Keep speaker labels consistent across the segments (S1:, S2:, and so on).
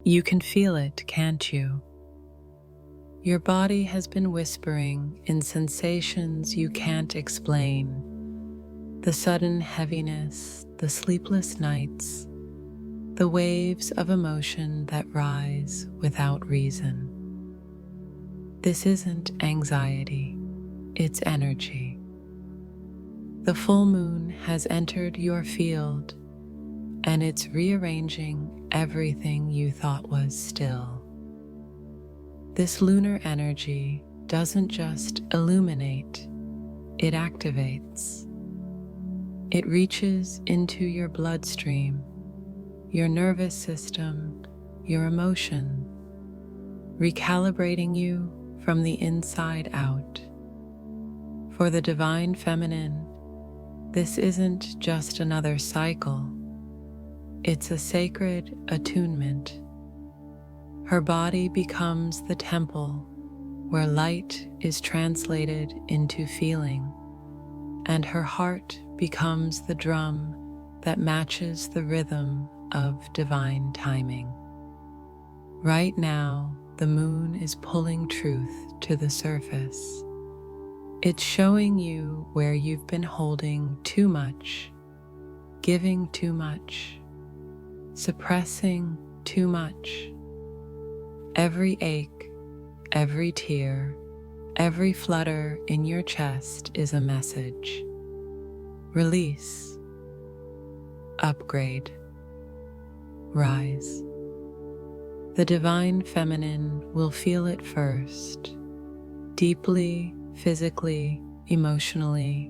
S1: You can feel it, can't you? Your body has been whispering in sensations you can't explain. The sudden heaviness, the sleepless nights, the waves of emotion that rise without reason. This isn't anxiety, it's energy. The full moon has entered your field, and it's rearranging everything you thought was still. This lunar energy doesn't just illuminate, it activates. It reaches into your bloodstream, your nervous system, your emotion, recalibrating you from the inside out. For the divine feminine, this isn't just another cycle, it's a sacred attunement. Her body becomes the temple where light is translated into feeling, and her heart becomes the drum that matches the rhythm of divine timing. Right now, the moon is pulling truth to the surface. It's showing you where you've been holding too much, giving too much, suppressing too much. Every ache, every tear, every flutter in your chest is a message. Release, upgrade, rise. The divine feminine will feel it first, deeply, physically, emotionally.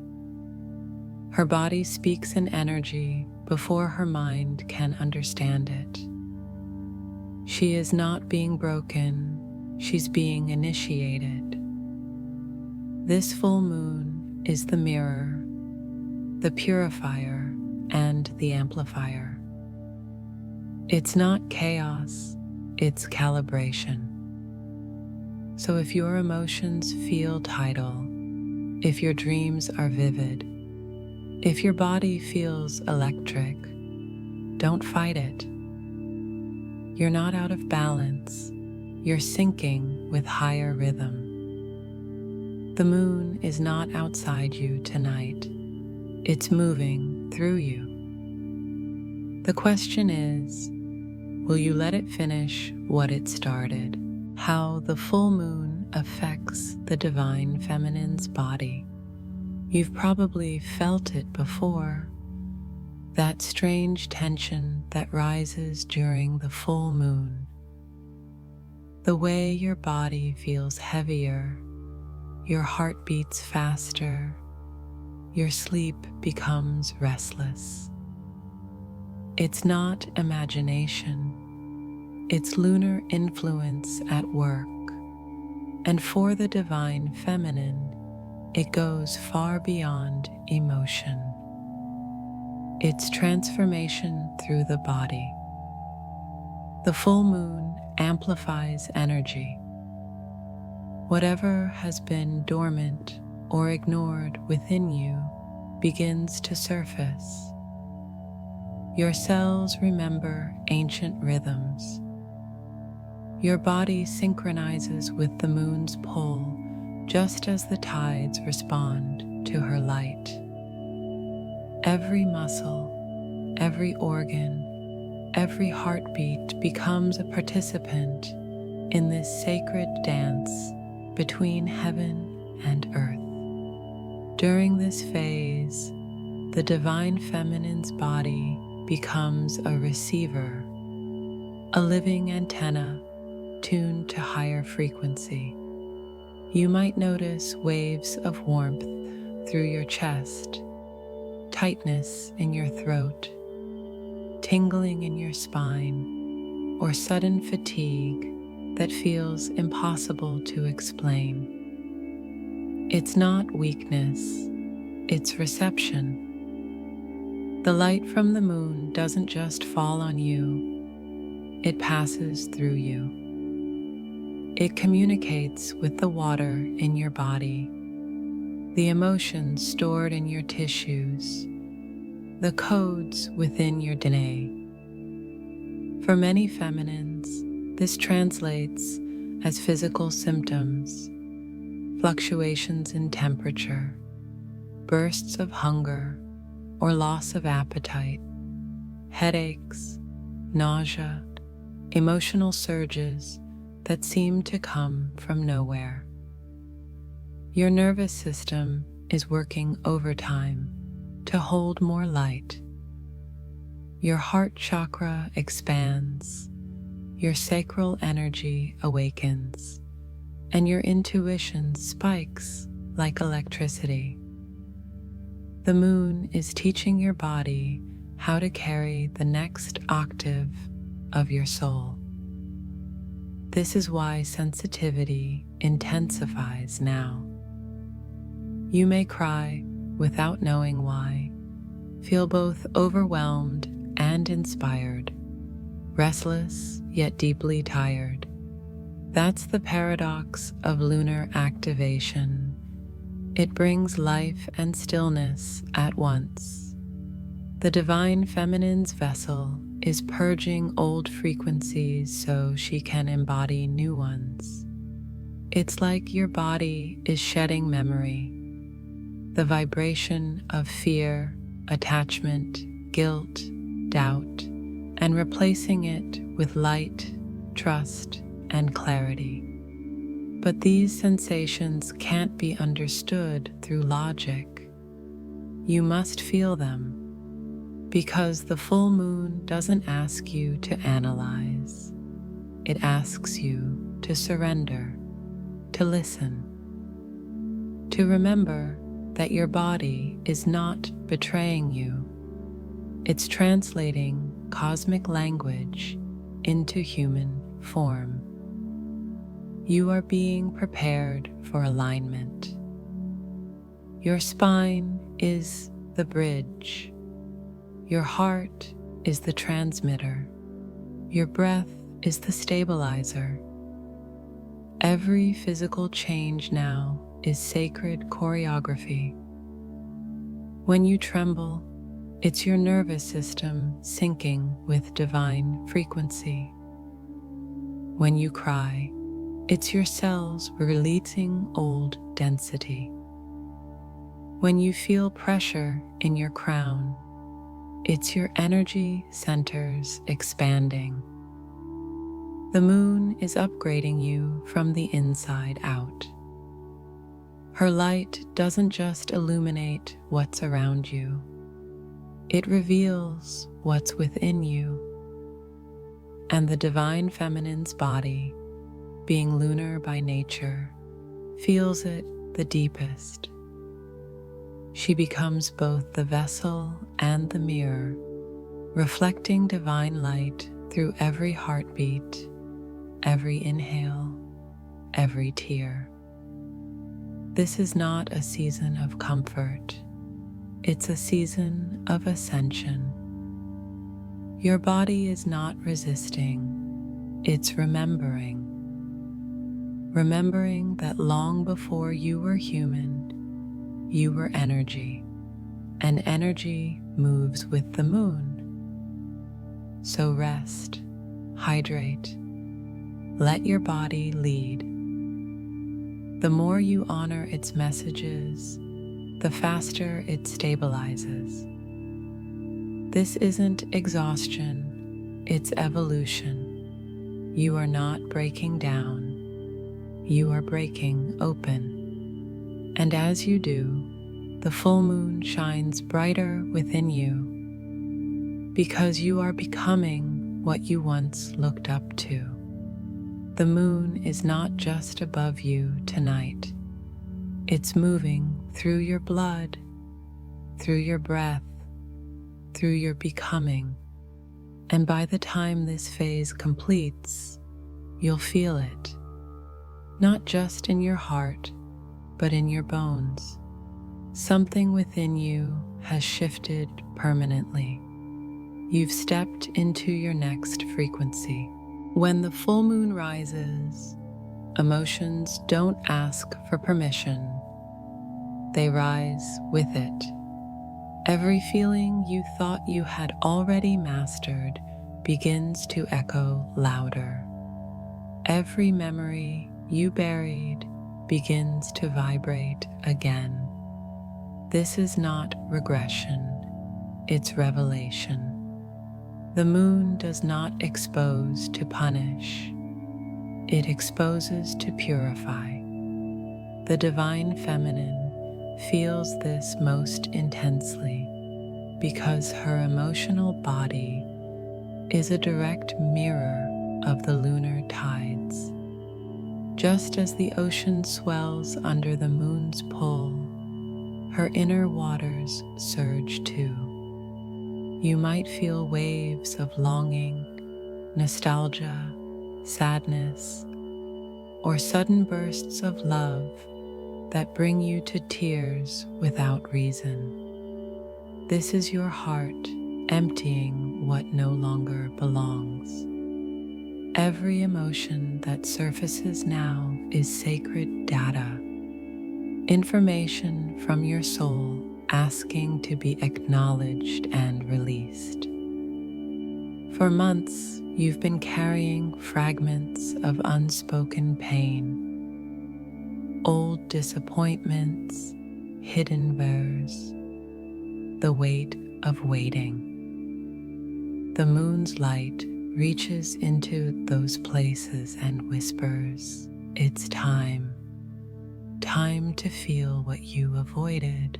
S1: Her body speaks in energy before her mind can understand it. She is not being broken, she's being initiated. This full moon is the mirror, the purifier, and the amplifier. It's not chaos, it's calibration. So if your emotions feel tidal, if your dreams are vivid, if your body feels electric, don't fight it. You're not out of balance, you're syncing with higher rhythm. The moon is not outside you tonight, it's moving through you. The question is, will you let it finish what it started? How the full moon affects the divine feminine's body. You've probably felt it before. That strange tension that rises during the full moon. The way your body feels heavier, your heart beats faster, your sleep becomes restless. It's not imagination, it's lunar influence at work. And for the divine feminine, it goes far beyond emotion. It's transformation through the body. The full moon amplifies energy. Whatever has been dormant or ignored within you begins to surface. Your cells remember ancient rhythms. Your body synchronizes with the moon's pull just as the tides respond to her light. Every muscle, every organ, every heartbeat becomes a participant in this sacred dance between heaven and earth. During this phase, the divine feminine's body becomes a receiver, a living antenna tuned to higher frequency. You might notice waves of warmth through your chest, tightness in your throat, tingling in your spine, or sudden fatigue that feels impossible to explain. It's not weakness, it's reception. The light from the moon doesn't just fall on you, it passes through you. It communicates with the water in your body, the emotions stored in your tissues, the codes within your DNA. For many feminines, This translates as physical symptoms, fluctuations in temperature, bursts of hunger or loss of appetite, headaches, nausea, emotional surges that seem to come from nowhere. Your nervous system is working overtime to hold more light. Your heart chakra expands, your sacral energy awakens, and your intuition spikes like electricity. The moon is teaching your body how to carry the next octave of your soul. This is why sensitivity intensifies now. You may cry without knowing why, feel both overwhelmed and inspired, restless yet deeply tired. That's the paradox of lunar activation. It brings life and stillness at once. The divine feminine's vessel is purging old frequencies so she can embody new ones. It's like your body is shedding memory, the vibration of fear, attachment, guilt, doubt, and replacing it with light, trust, and clarity. But these sensations can't be understood through logic. You must feel them, because the full moon doesn't ask you to analyze. It asks you to surrender, to listen, to remember that your body is not betraying you. It's translating cosmic language into human form. You are being prepared for alignment. Your spine is the bridge. Your heart is the transmitter. Your breath is the stabilizer. Every physical change now is sacred choreography. When you tremble, it's your nervous system syncing with divine frequency. When you cry, it's your cells releasing old density. When you feel pressure in your crown, it's your energy centers expanding. The moon is upgrading you from the inside out. Her light doesn't just illuminate what's around you, it reveals what's within you. And the divine feminine's body, being lunar by nature, feels it the deepest. She becomes both the vessel and the mirror, reflecting divine light through every heartbeat, every inhale, every tear. This is not a season of comfort. It's a season of ascension. Your body is not resisting, it's remembering. Remembering that long before you were human, you were energy, and energy moves with the moon. So rest, hydrate, let your body lead. The more you honor its messages, the faster it stabilizes. This isn't exhaustion, it's evolution. You are not breaking down, you are breaking open. And as you do, the full moon shines brighter within you, because you are becoming what you once looked up to. The moon is not just above you tonight. It's moving through your blood, through your breath, through your becoming. And by the time this phase completes, you'll feel it, not just in your heart, but in your bones. Something within you has shifted permanently. You've stepped into your next frequency. When the full moon rises, emotions don't ask for permission. They rise with it. Every feeling you thought you had already mastered begins to echo louder. every memory you buried begins to vibrate again. This is not regression, it's revelation. The moon does not expose to punish, it exposes to purify. The divine feminine feels this most intensely because her emotional body is a direct mirror of the lunar tides. Just as the ocean swells under the moon's pull, her inner waters surge too. You might feel waves of longing, nostalgia, sadness, or sudden bursts of love that bring you to tears without reason. This is your heart emptying what no longer belongs. Every emotion that surfaces now is sacred data, information from your soul asking to be acknowledged and released. For months, you've been carrying fragments of unspoken pain, old disappointments, hidden woes, the weight of waiting. The moon's light reaches into those places and whispers, "It's time. Time to feel what you avoided.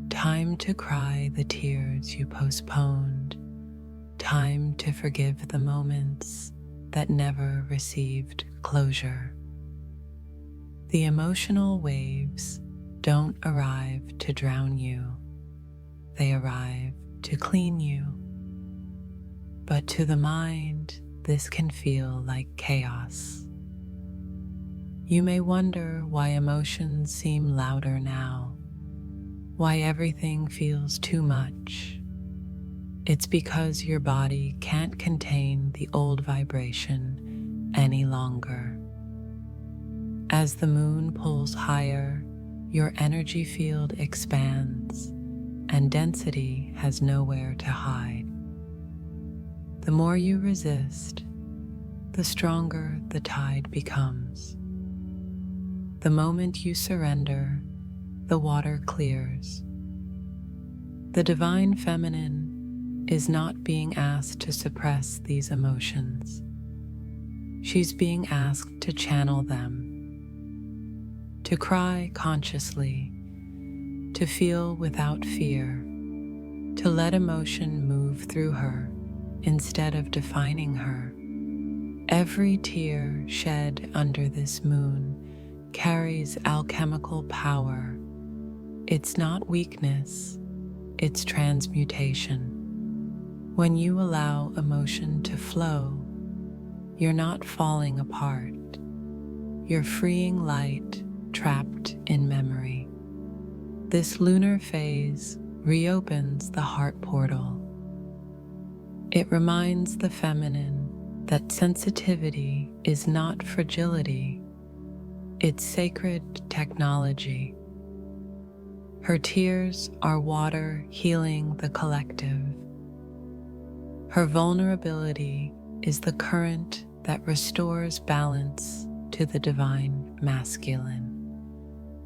S1: Time to cry the tears you postponed. Time to forgive the moments that never received closure." The emotional waves don't arrive to drown you. They arrive to clean you. But to the mind, this can feel like chaos. You may wonder why emotions seem louder now, why everything feels too much. It's because your body can't contain the old vibration any longer. As the moon pulls higher, your energy field expands, and density has nowhere to hide. The more you resist, the stronger the tide becomes. The moment you surrender, the water clears. The divine feminine is not being asked to suppress these emotions. She's being asked to channel them, to cry consciously, to feel without fear, to let emotion move through her instead of defining her. Every tear shed under this moon carries alchemical power. It's not weakness, it's transmutation. When you allow emotion to flow, you're not falling apart. You're freeing light trapped in memory. This lunar phase reopens the heart portal. It reminds the feminine that sensitivity is not fragility, it's sacred technology. Her tears are water healing the collective. Her vulnerability is the current that restores balance to the divine masculine.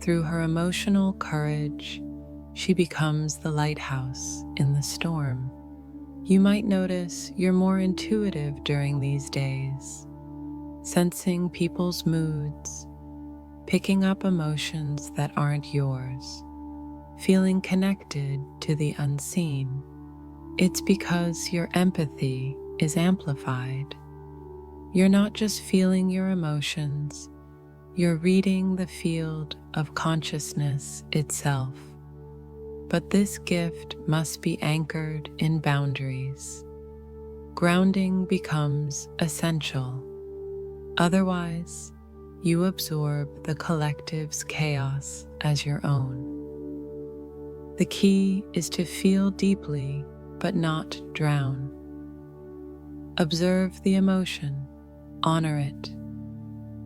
S1: Through her emotional courage, she becomes the lighthouse in the storm. You might notice you're more intuitive during these days, sensing people's moods, picking up emotions that aren't yours, feeling connected to the unseen. It's because your empathy is amplified. You're not just feeling your emotions, you're reading the field of consciousness itself. But this gift must be anchored in boundaries. Grounding becomes essential. Otherwise, you absorb the collective's chaos as your own. The key is to feel deeply, but not drown. Observe the emotion, honor it,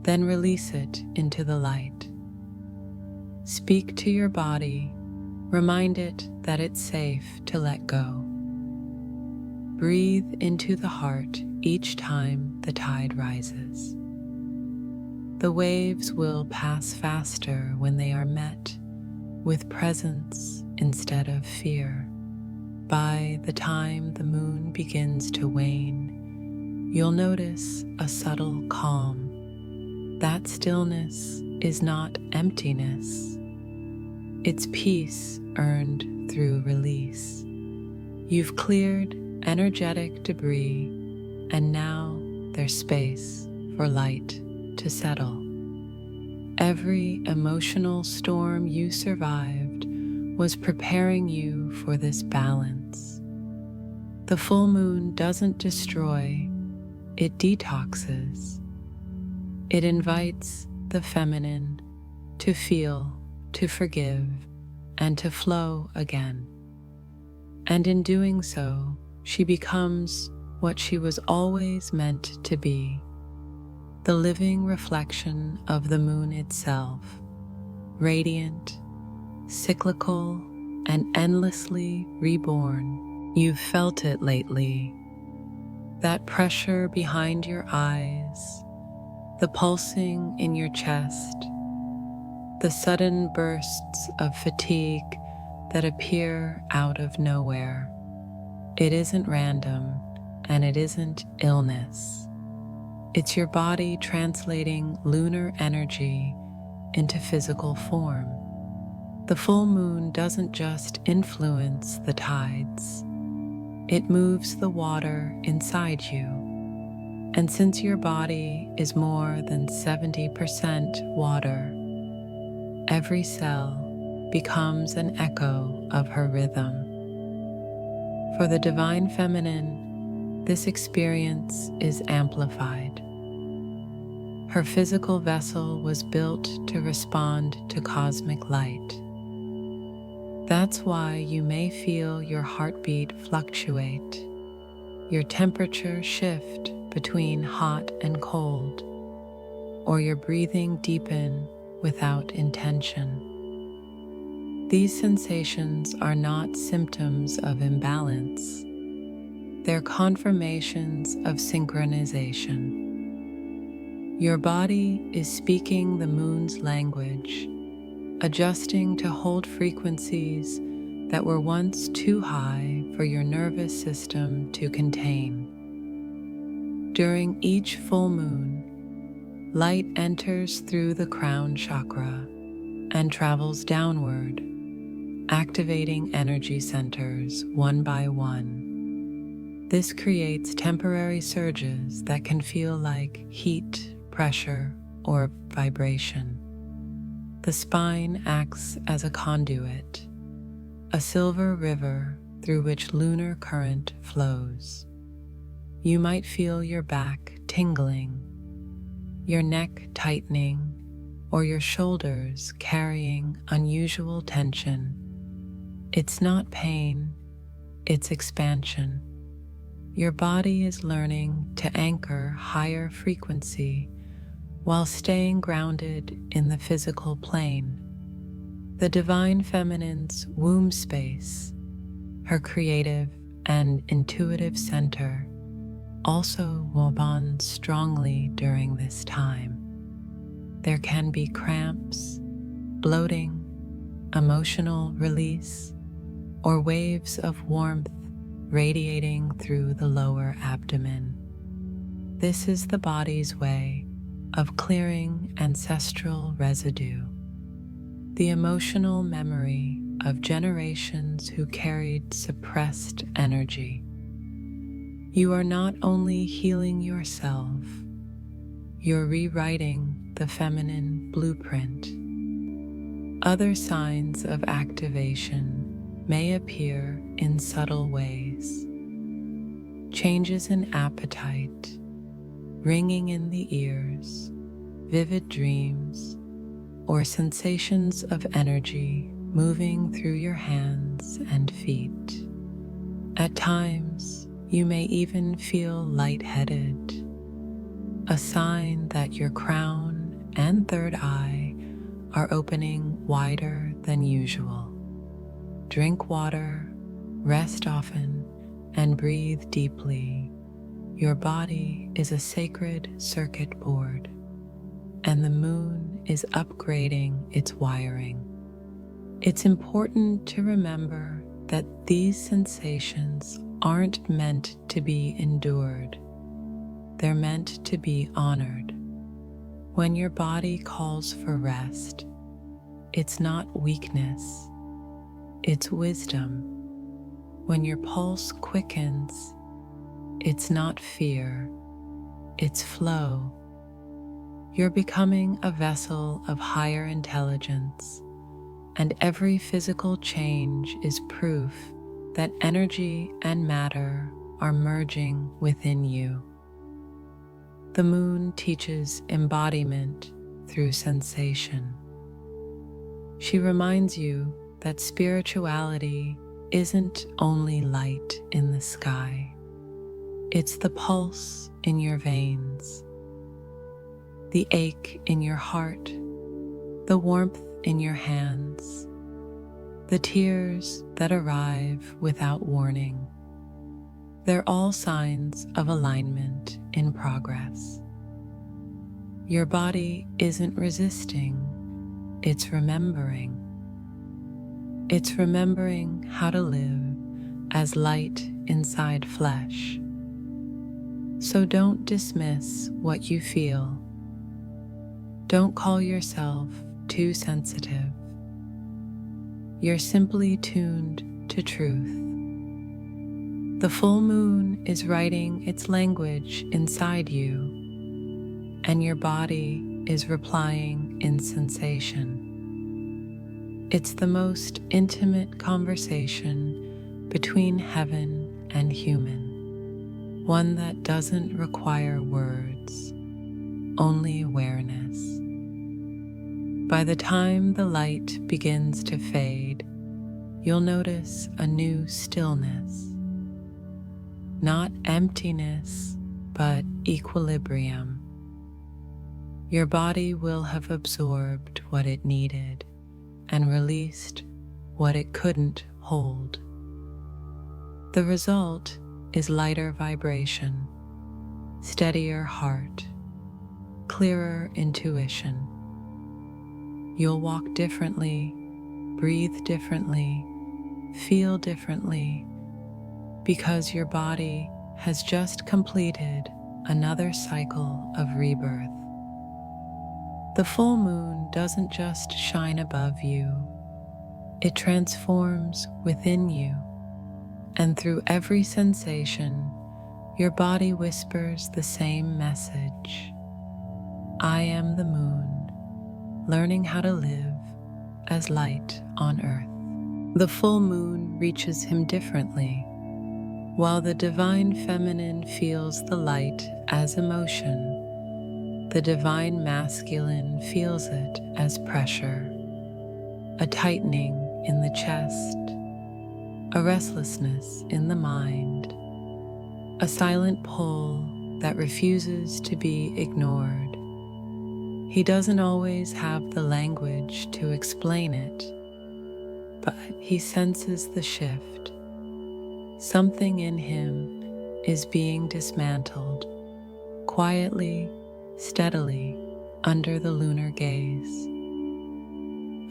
S1: then release it into the light. Speak to your body, remind it that it's safe to let go. Breathe into the heart each time the tide rises. The waves will pass faster when they are met with presence instead of fear. By the time the moon begins to wane, you'll notice a subtle calm. That stillness is not emptiness. It's peace earned through release. You've cleared energetic debris, and now there's space for light to settle. Every emotional storm you survived was preparing you for this balance. The full moon doesn't destroy, it detoxes. It invites the feminine to feel, to forgive, and to flow again. And in doing so, she becomes what she was always meant to be, the living reflection of the moon itself, radiant, cyclical, and endlessly reborn. You've felt it lately, that pressure behind your eyes, the pulsing in your chest, the sudden bursts of fatigue that appear out of nowhere. It isn't random, and it isn't illness. It's your body translating lunar energy into physical form. The full moon doesn't just influence the tides, it moves the water inside you. And since your body is more than 70% water, every cell becomes an echo of her rhythm. For the divine feminine, this experience is amplified. Her physical vessel was built to respond to cosmic light. That's why you may feel your heartbeat fluctuate, your temperature shift between hot and cold, or your breathing deepen without intention. These sensations are not symptoms of imbalance. They're confirmations of synchronization. Your body is speaking the moon's language, adjusting to hold frequencies that were once too high for your nervous system to contain. During each full moon, light enters through the crown chakra and travels downward, activating energy centers one by one. This creates temporary surges that can feel like heat, pressure, or vibration. The spine acts as a conduit, a silver river through which lunar current flows. You might feel your back tingling, your neck tightening, or your shoulders carrying unusual tension. It's not pain, it's expansion. Your body is learning to anchor higher frequency while staying grounded in the physical plane. The divine feminine's womb space, her creative and intuitive center, also will bond strongly during this time. There can be cramps, bloating, emotional release, or waves of warmth radiating through the lower abdomen. This is the body's way of clearing ancestral residue, the emotional memory of generations who carried suppressed energy. You are not only healing yourself, you're rewriting the feminine blueprint. Other signs of activation may appear in subtle ways. Changes in appetite, ringing in the ears, vivid dreams, or sensations of energy moving through your hands and feet. At times, you may even feel lightheaded, a sign that your crown and third eye are opening wider than usual. Drink water, rest often, and breathe deeply. Your body is a sacred circuit board, and the moon is upgrading its wiring. It's important to remember that these sensations aren't meant to be endured. They're meant to be honored. When your body calls for rest, it's not weakness, it's wisdom. When your pulse quickens, it's not fear, it's flow. You're becoming a vessel of higher intelligence, and every physical change is proof that energy and matter are merging within you. The moon teaches embodiment through sensation. She reminds you that spirituality isn't only light in the sky. It's the pulse in your veins, the ache in your heart, the warmth in your hands, the tears that arrive without warning. They're all signs of alignment in progress. Your body isn't resisting, it's remembering. It's remembering how to live as light inside flesh. So don't dismiss what you feel. Don't call yourself too sensitive. You're simply tuned to truth. The full moon is writing its language inside you, and your body is replying in sensation. It's the most intimate conversation between heaven and human, one that doesn't require words, only awareness. By the time the light begins to fade, you'll notice a new stillness. Not emptiness, but equilibrium. Your body will have absorbed what it needed and released what it couldn't hold. The result is lighter vibration, steadier heart, clearer intuition. You'll walk differently, breathe differently, feel differently, because your body has just completed another cycle of rebirth. The full moon doesn't just shine above you, it transforms within you, and through every sensation, your body whispers the same message. I am the moon, learning how to live as light on earth. The full moon reaches him differently. While the divine feminine feels the light as emotion, the divine masculine feels it as pressure, a tightening in the chest, a restlessness in the mind, a silent pull that refuses to be ignored. He doesn't always have the language to explain it, but he senses the shift. Something in him is being dismantled, quietly, steadily, under the lunar gaze.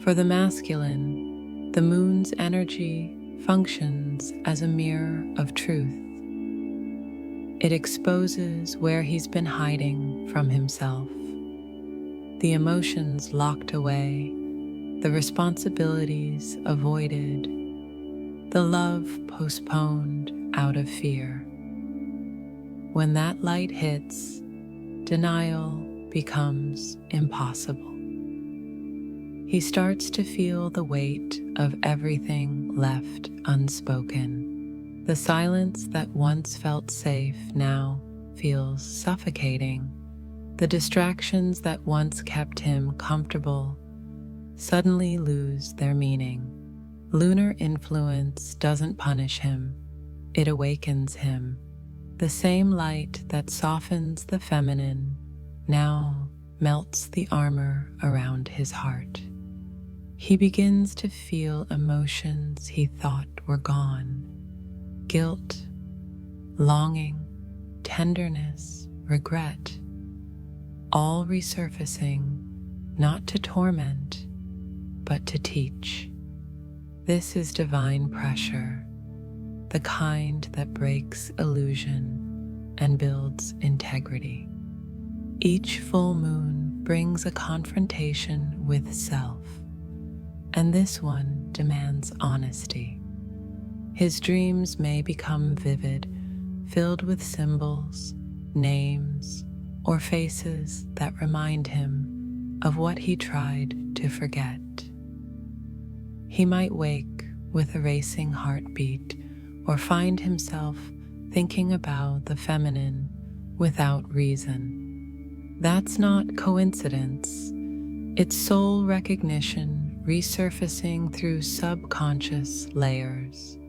S1: For the masculine, the moon's energy functions as a mirror of truth. It exposes where he's been hiding from himself, the emotions locked away, the responsibilities avoided, the love postponed out of fear. When that light hits, denial becomes impossible. He starts to feel the weight of everything left unspoken. The silence that once felt safe now feels suffocating. The distractions that once kept him comfortable suddenly lose their meaning. Lunar influence doesn't punish him, it awakens him. The same light that softens the feminine now melts the armor around his heart. He begins to feel emotions he thought were gone: guilt, longing, tenderness, regret. all resurfacing not to torment, but to teach. This is divine pressure, the kind that breaks illusion and builds integrity. Each full moon brings a confrontation with self, and this one demands honesty. His dreams may become vivid, filled with symbols, names, or faces that remind him of what he tried to forget. He might wake with a racing heartbeat or find himself thinking about the feminine without reason. That's not coincidence. It's soul recognition resurfacing through subconscious layers.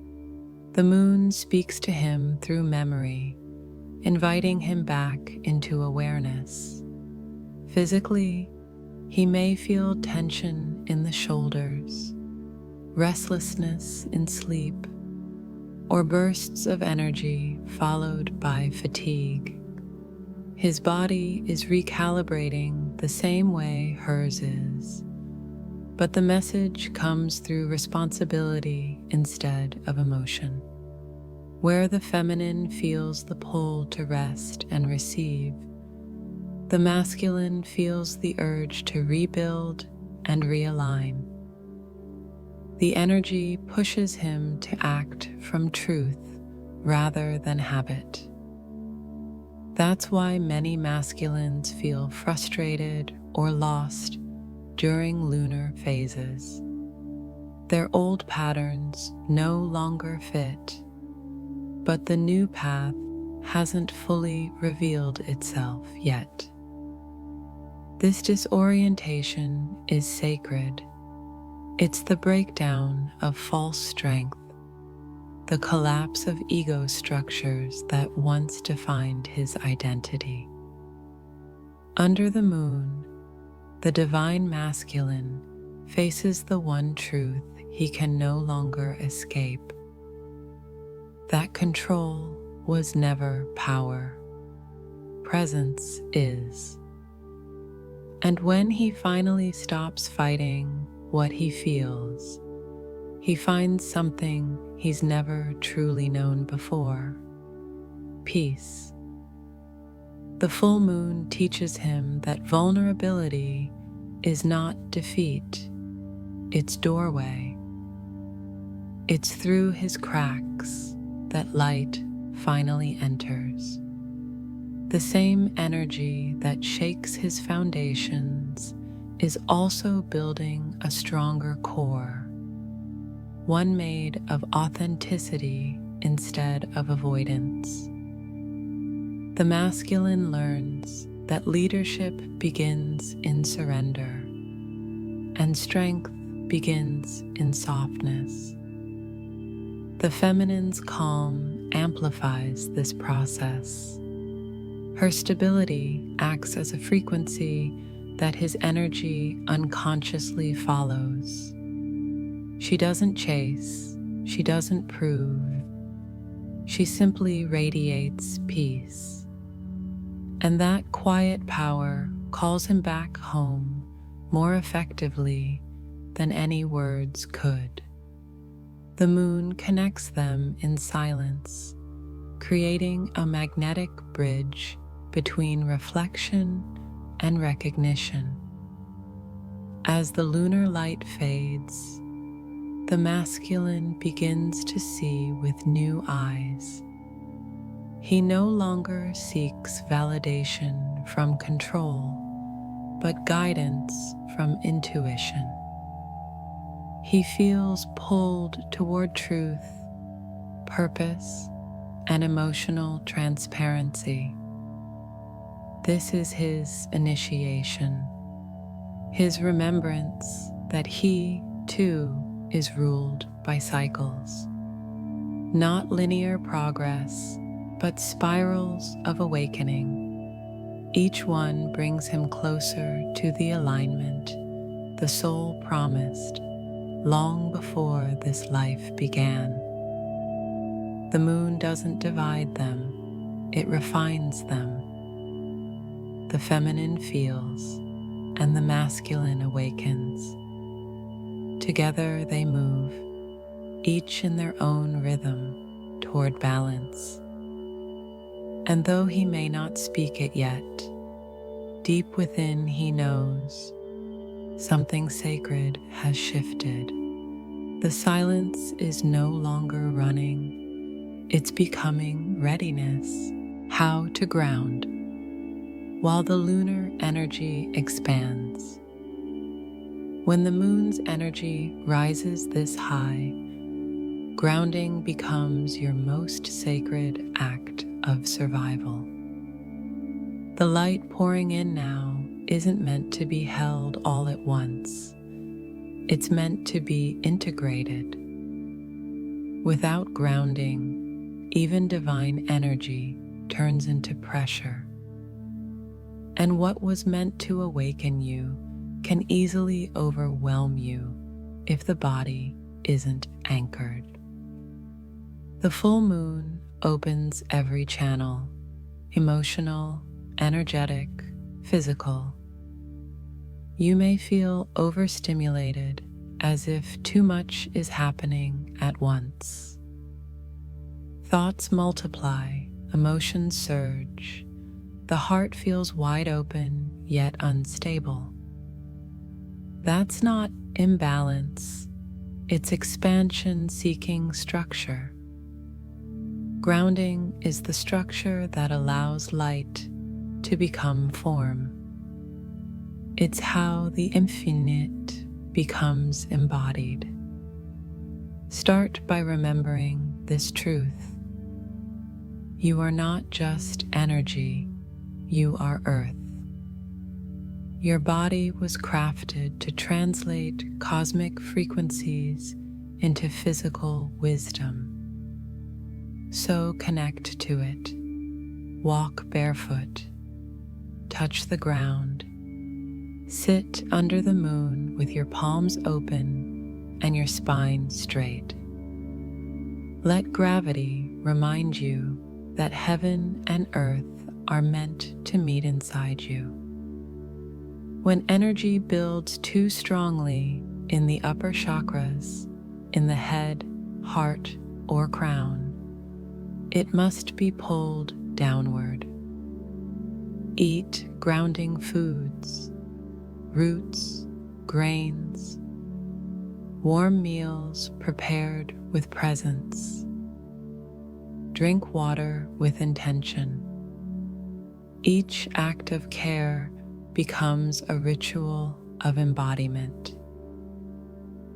S1: The moon speaks to him through memory, inviting him back into awareness. Physically, he may feel tension in the shoulders, restlessness in sleep, or bursts of energy followed by fatigue. His body is recalibrating the same way hers is, but the message comes through responsibility instead of emotion. Where the feminine feels the pull to rest and receive, the masculine feels the urge to rebuild and realign. The energy pushes him to act from truth rather than habit. That's why many masculines feel frustrated or lost during lunar phases. Their old patterns no longer fit, but the new path hasn't fully revealed itself yet. This disorientation is sacred. It's the breakdown of false strength, the collapse of ego structures that once defined his identity. Under the moon, the divine masculine faces the one truth he can no longer escape. That control was never power. Presence is. And when he finally stops fighting what he feels, he finds something he's never truly known before: peace. The full moon teaches him that vulnerability is not defeat, it's doorway. It's through his cracks that light finally enters. The same energy that shakes his foundations is also building a stronger core, one made of authenticity instead of avoidance. The masculine learns that leadership begins in surrender, and strength begins in softness. The feminine's calm amplifies this process. Her stability acts as a frequency that his energy unconsciously follows. She doesn't chase, she doesn't prove, she simply radiates peace. And that quiet power calls him back home more effectively than any words could. The moon connects them in silence, creating a magnetic bridge between reflection and recognition. As the lunar light fades, the masculine begins to see with new eyes. He no longer seeks validation from control, but guidance from intuition. He feels pulled toward truth, purpose, and emotional transparency. This is his initiation, his remembrance that he, too, is ruled by cycles. Not linear progress, but spirals of awakening. Each one brings him closer to the alignment the soul promised long before this life began. The moon doesn't divide them, it refines them. the feminine feels and the masculine awakens. Together they move, each in their own rhythm, toward balance. And though he may not speak it yet, deep within he knows something sacred has shifted. The silence is no longer running, it's becoming readiness, how to ground, while the lunar energy expands. When the moon's energy rises this high, grounding becomes your most sacred act of survival. The light pouring in now isn't meant to be held all at once. It's meant to be integrated. Without grounding, even divine energy turns into pressure. And what was meant to awaken you can easily overwhelm you if the body isn't anchored. The full moon opens every channel, emotional, energetic, physical. You may feel overstimulated, as if too much is happening at once. Thoughts multiply, emotions surge, the heart feels wide open yet unstable. That's not imbalance, it's expansion seeking structure. Grounding is the structure that allows light to become form. It's how the infinite becomes embodied. Start by remembering this truth. You are not just energy, you are earth. Your body was crafted to translate cosmic frequencies into physical wisdom. So connect to it. Walk barefoot. Touch the ground. Sit under the moon with your palms open and your spine straight. Let gravity remind you that heaven and earth are meant to meet inside you. When energy builds too strongly in the upper chakras, in the head, heart, or crown, it must be pulled downward. Eat grounding foods, roots, grains, warm meals prepared with presence. Drink water with intention. Each act of care becomes a ritual of embodiment.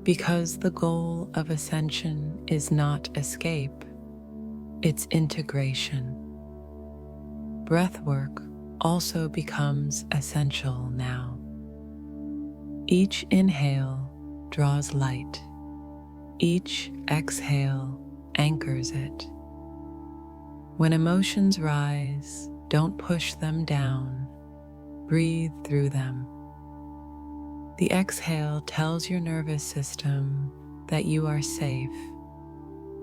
S1: Because the goal of ascension is not escape, it's integration. Breathwork also becomes essential now. Each inhale draws light. Each exhale anchors it. When emotions rise, don't push them down. Breathe through them. The exhale tells your nervous system that you are safe,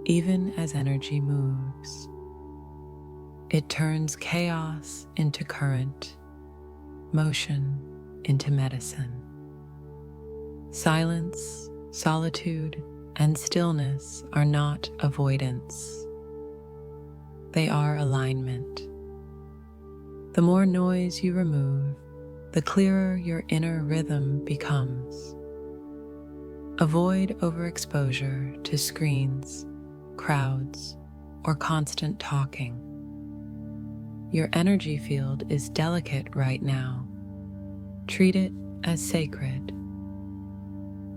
S1: even as energy moves. It turns chaos into current, motion into medicine. Silence, solitude, and stillness are not avoidance. They are alignment. The more noise you remove, the clearer your inner rhythm becomes. Avoid overexposure to screens, crowds, or constant talking. Your energy field is delicate right now. Treat it as sacred.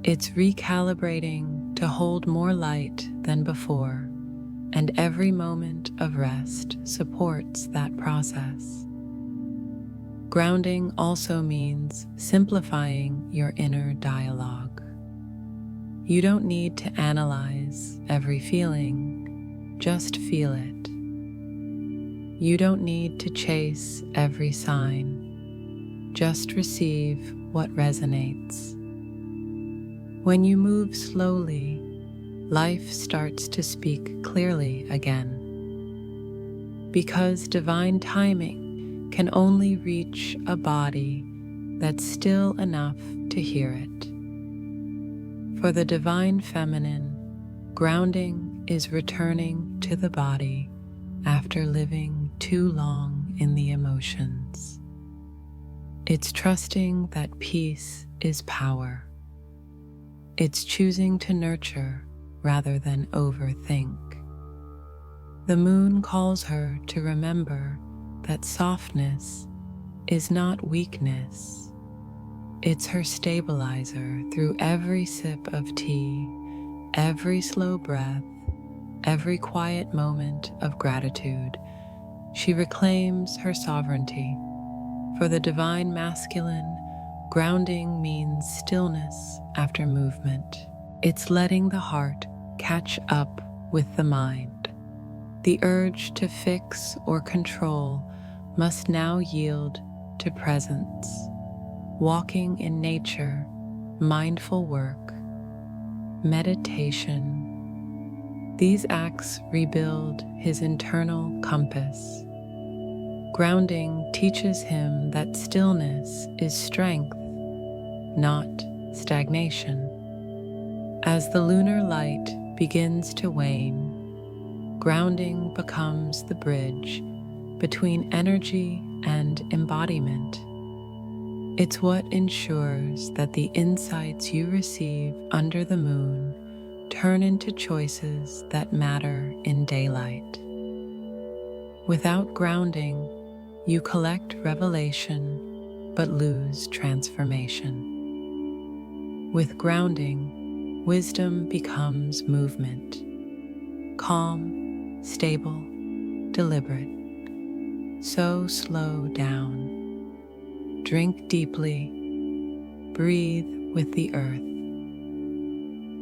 S1: It's recalibrating to hold more light than before, and every moment of rest supports that process. Grounding also means simplifying your inner dialogue. You don't need to analyze every feeling, just feel it. You don't need to chase every sign, just receive what resonates. When you move slowly, life starts to speak clearly again. Because divine timing can only reach a body that's still enough to hear it. For the divine feminine, grounding is returning to the body after living too long in the emotions. It's trusting that peace is power. It's choosing to nurture rather than overthink. The moon calls her to remember that softness is not weakness. It's her stabilizer through every sip of tea, every slow breath, every quiet moment of gratitude. She reclaims her sovereignty. For the divine masculine, grounding means stillness after movement. It's letting the heart catch up with the mind. The urge to fix or control must now yield to presence. Walking in nature, mindful work, meditation. These acts rebuild his internal compass. Grounding teaches him that stillness is strength, not stagnation. As the lunar light begins to wane, grounding becomes the bridge between energy and embodiment. It's what ensures that the insights you receive under the moon turn into choices that matter in daylight. Without grounding, you collect revelation but lose transformation. With grounding, wisdom becomes movement, calm, stable, deliberate. So slow down. Drink deeply. Breathe with the earth.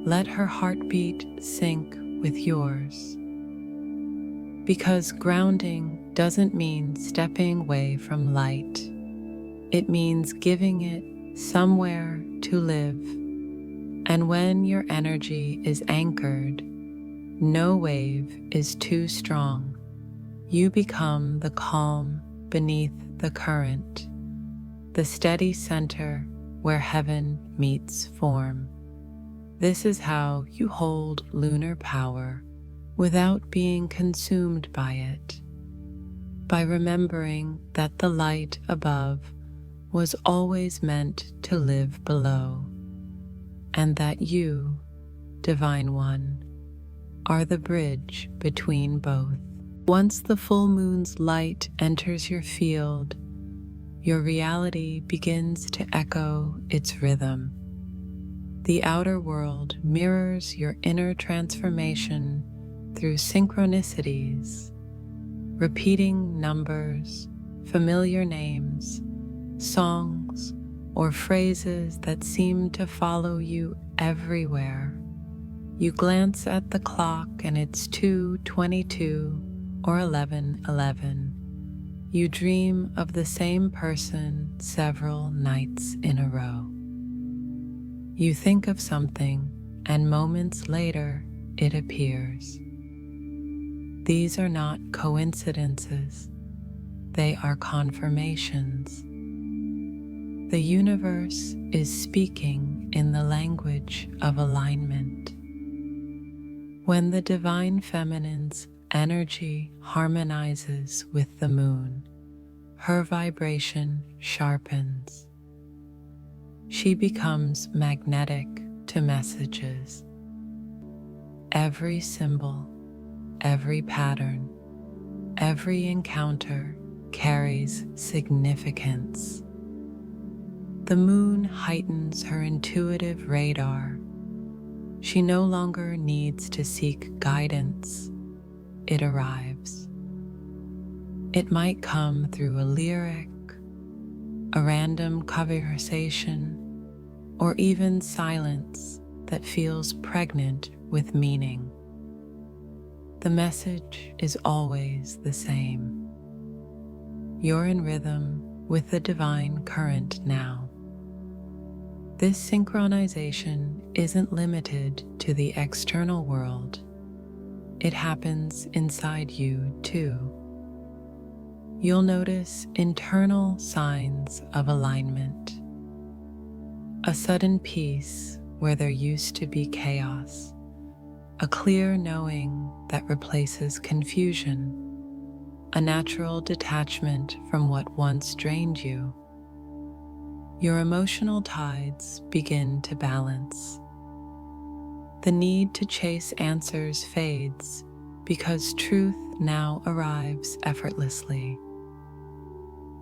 S1: Let her heartbeat sync with yours. Because grounding doesn't mean stepping away from light. It means giving it somewhere to live. And when your energy is anchored, no wave is too strong. You become the calm beneath the current, the steady center where heaven meets form. This is how you hold lunar power without being consumed by it, by remembering that the light above was always meant to live below, and that you, Divine One, are the bridge between both. Once the full moon's light enters your field, your reality begins to echo its rhythm. The outer world mirrors your inner transformation through synchronicities, repeating numbers, familiar names, songs, or phrases that seem to follow you everywhere. You glance at the clock and it's 2:22 or 11:11. You dream of the same person several nights in a row. You think of something, and moments later, it appears. These are not coincidences. They are confirmations. The universe is speaking in the language of alignment. When the divine feminine's energy harmonizes with the moon, her vibration sharpens. She becomes magnetic to messages. Every symbol, every pattern, every encounter carries significance. The moon heightens her intuitive radar. She no longer needs to seek guidance. It arrives. It might come through a lyric, a random conversation, or even silence that feels pregnant with meaning. The message is always the same. You're in rhythm with the divine current now. This synchronization isn't limited to the external world. It happens inside you too. you'll notice internal signs of alignment. A sudden peace where there used to be chaos, a clear knowing that replaces confusion, a natural detachment from what once drained you. Your emotional tides begin to balance. The need to chase answers fades because truth now arrives effortlessly.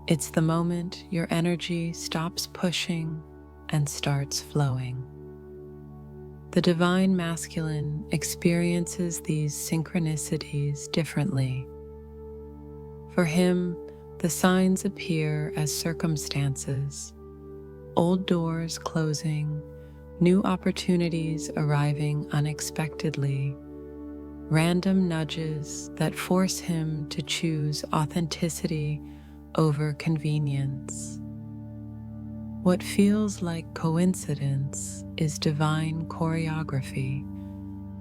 S1: It's the moment your energy stops pushing and starts flowing. The divine masculine experiences these synchronicities differently. For him, the signs appear as circumstances, old doors closing, new opportunities arriving unexpectedly, random nudges that force him to choose authenticity over convenience. What feels like coincidence is divine choreography,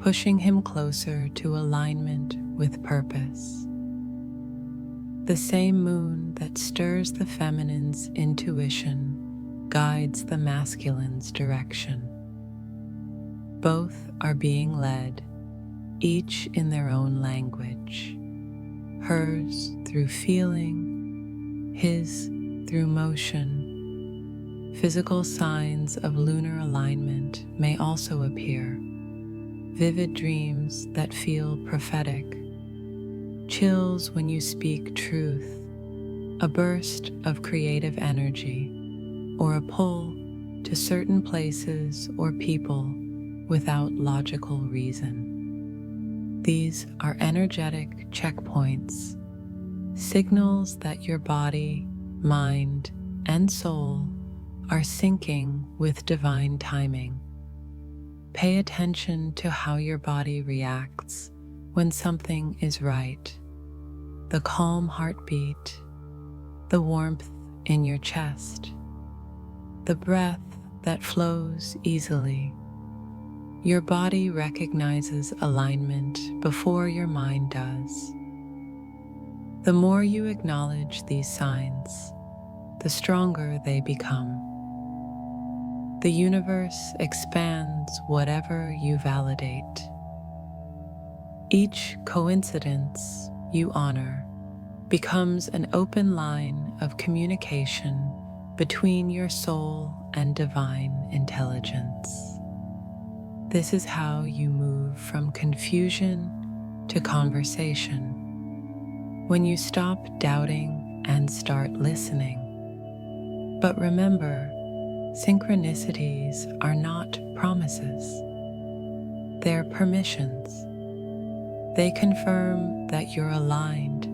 S1: pushing him closer to alignment with purpose. The same moon that stirs the feminine's intuition guides the masculine's direction. Both are being led, each in their own language. Hers through feeling, his through motion. Physical signs of lunar alignment may also appear. Vivid dreams that feel prophetic, chills when you speak truth, a burst of creative energy, or a pull to certain places or people without logical reason. These are energetic checkpoints, signals that your body, mind, and soul are syncing with divine timing. Pay attention to how your body reacts when something is right. The calm heartbeat, the warmth in your chest, the breath that flows easily. Your body recognizes alignment before your mind does. The more you acknowledge these signs, the stronger they become. The universe expands whatever you validate. Each coincidence you honor becomes an open line of communication between your soul and divine intelligence. This is how you move from confusion to conversation, when you stop doubting and start listening. But remember, synchronicities are not promises. They're permissions. They confirm that you're aligned,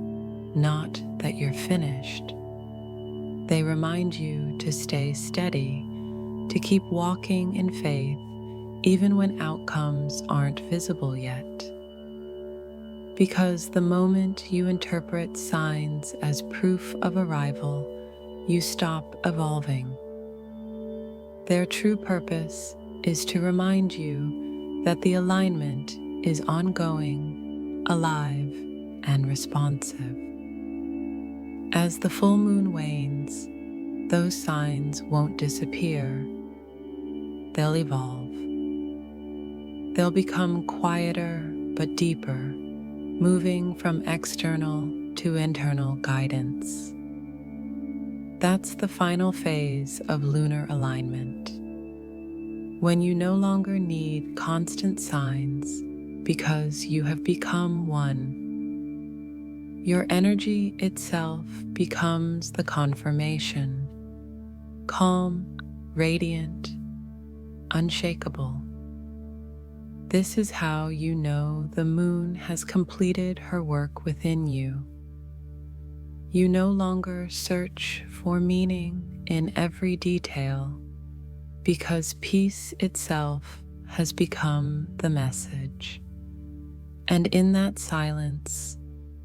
S1: not that you're finished. They remind you to stay steady, to keep walking in faith, even when outcomes aren't visible yet. Because the moment you interpret signs as proof of arrival, you stop evolving. Their true purpose is to remind you that the alignment is ongoing, alive, and responsive. As the full moon wanes, those signs won't disappear. They'll evolve. They'll become quieter but deeper, moving from external to internal guidance. That's the final phase of lunar alignment, when you no longer need constant signs because you have become one. Your energy itself becomes the confirmation, calm, radiant, unshakable. This is how you know the moon has completed her work within you. You no longer search for meaning in every detail, because peace itself has become the message. And in that silence,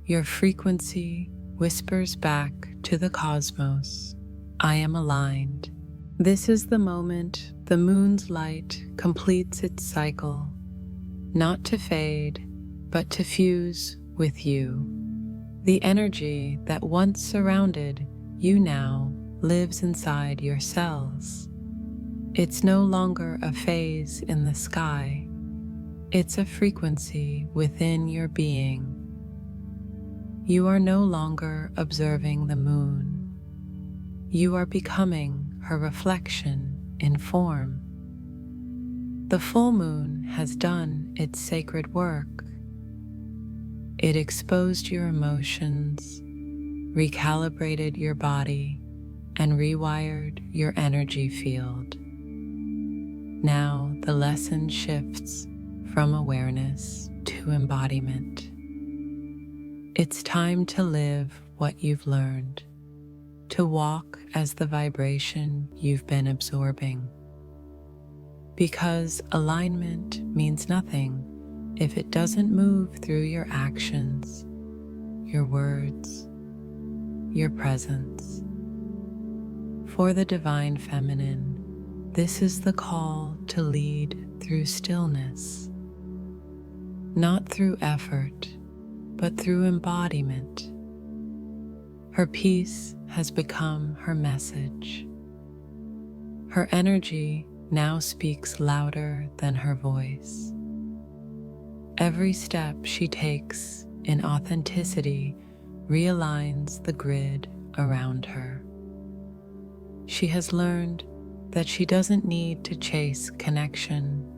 S1: your frequency whispers back to the cosmos, I am aligned. This is the moment the moon's light completes its cycle, not to fade, but to fuse with you. The energy that once surrounded you now lives inside your cells. It's no longer a phase in the sky. It's a frequency within your being. You are no longer observing the moon. You are becoming her reflection in form. The full moon has done its sacred work. It exposed your emotions, recalibrated your body, and rewired your energy field. Now the lesson shifts from awareness to embodiment. It's time to live what you've learned, to walk as the vibration you've been absorbing. Because alignment means nothing if it doesn't move through your actions, your words, your presence. For the divine feminine, this is the call to lead through stillness, not through effort, but through embodiment. Her peace has become her message. Her energy now speaks louder than her voice. Every step she takes in authenticity realigns the grid around her. She has learned that she doesn't need to chase connection.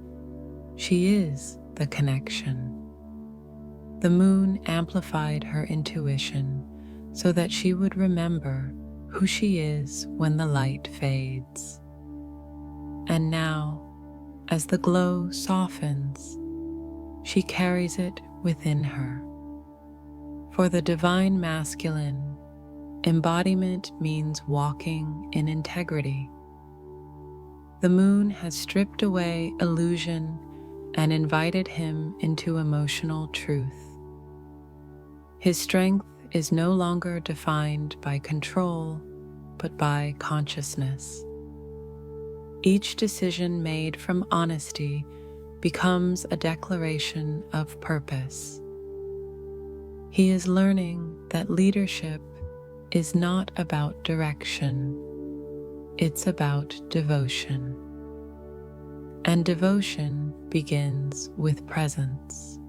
S1: She is the connection. The moon amplified her intuition so that she would remember who she is when the light fades. And now, as the glow softens, she carries it within her. For the divine masculine, embodiment means walking in integrity. The moon has stripped away illusion and invited him into emotional truth. His strength is no longer defined by control, but by consciousness. Each decision made from honesty becomes a declaration of purpose. He is learning that leadership is not about direction, it's about devotion. And devotion begins with presence.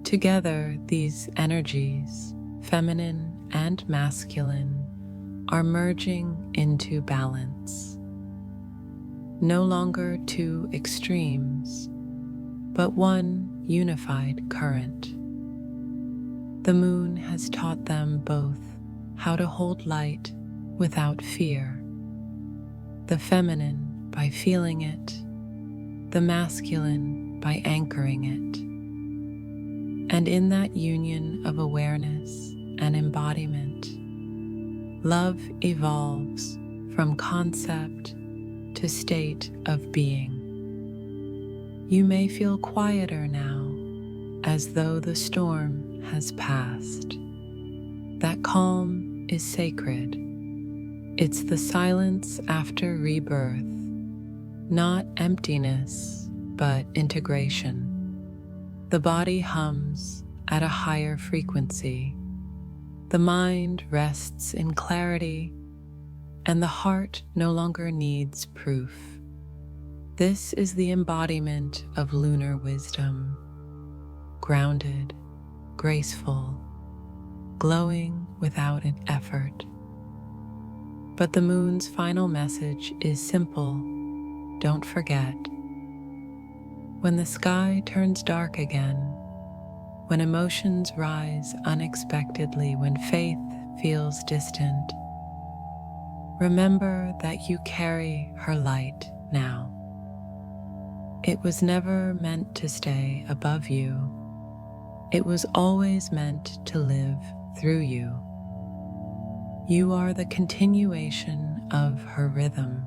S1: Together, these energies, feminine and masculine, are merging into balance. No longer two extremes, but one unified current. The moon has taught them both how to hold light without fear. The feminine by feeling it, the masculine by anchoring it. And in that union of awareness and embodiment, love evolves from concept to state of being. You may feel quieter now, as though the storm has passed. That calm is sacred. It's the silence after rebirth, not emptiness, but integration. The body hums at a higher frequency. The mind rests in clarity, and the heart no longer needs proof. This is the embodiment of lunar wisdom, grounded, graceful, glowing without an effort. But the moon's final message is simple: don't forget. When the sky turns dark again, when emotions rise unexpectedly, when faith feels distant, remember that you carry her light now. It was never meant to stay above you. It was always meant to live through you. You are the continuation of her rhythm,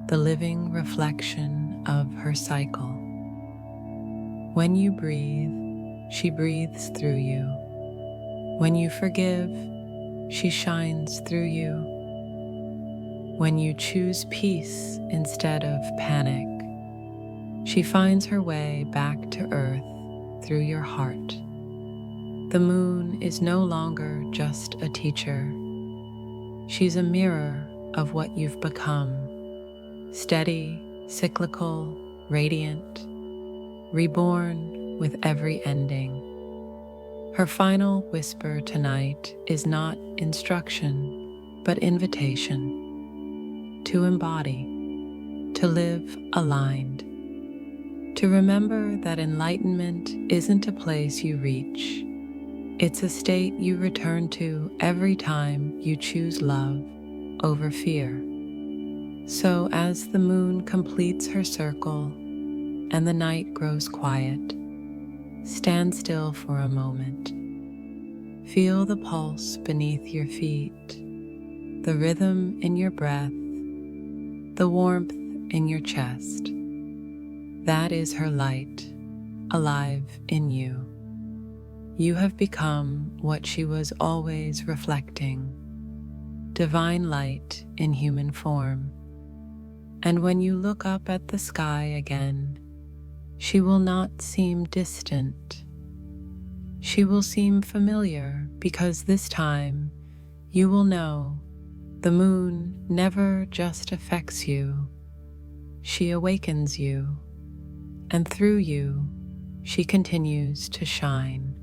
S1: the living reflection of her cycle. When you breathe, she breathes through you. When you forgive, she shines through you. When you choose peace instead of panic, she finds her way back to earth through your heart. The moon is no longer just a teacher. She's a mirror of what you've become. Steady, cyclical, radiant, reborn with every ending. Her final whisper tonight is not instruction, but invitation to embody, to live aligned, to remember that enlightenment isn't a place you reach. It's a state you return to every time you choose love over fear. So as the moon completes her circle and the night grows quiet, stand still for a moment. Feel the pulse beneath your feet, the rhythm in your breath, the warmth in your chest. That is her light, alive in you. You have become what she was always reflecting, divine light in human form. And when you look up at the sky again, she will not seem distant. She will seem familiar because this time you will know the moon never just affects you. She awakens you, and through you, she continues to shine.